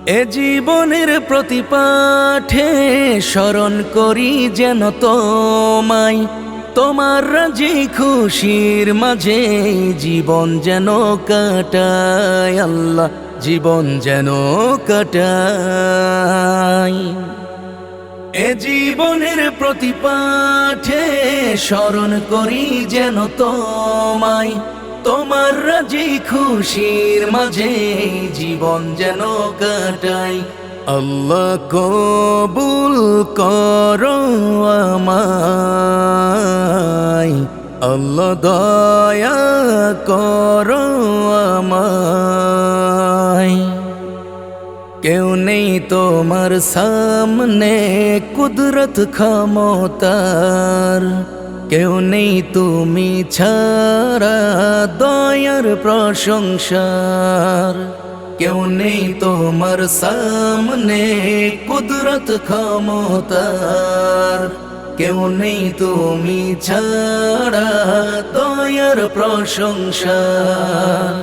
এ জীবনের প্রতি পাঠে স্মরণ করি যেন তোমায়, তোমার রাজি খুশির মাঝে জীবন যেন কাটাই আল্লাহ, জীবন যেন কাটাই। এ জীবনের প্রতি পাঠে স্মরণ করি যেন তোমায়, তোমার রাজি খুশির মাঝে জীবন যেন কাটাই। আল্লাহ কবুল করো আমায়, আল্লাহ দয়া করো আমায়। কেউ নেই তোমার সামনে কুদরত ক্ষমতার, কেউ নেই তুমি ছাড়া দয়ার প্রশংসার। কেউ নেই তোমার সামনে কুদরত ক্ষমতার, কেউ নেই তুমি ছাড়া দয়ার প্রশংসার।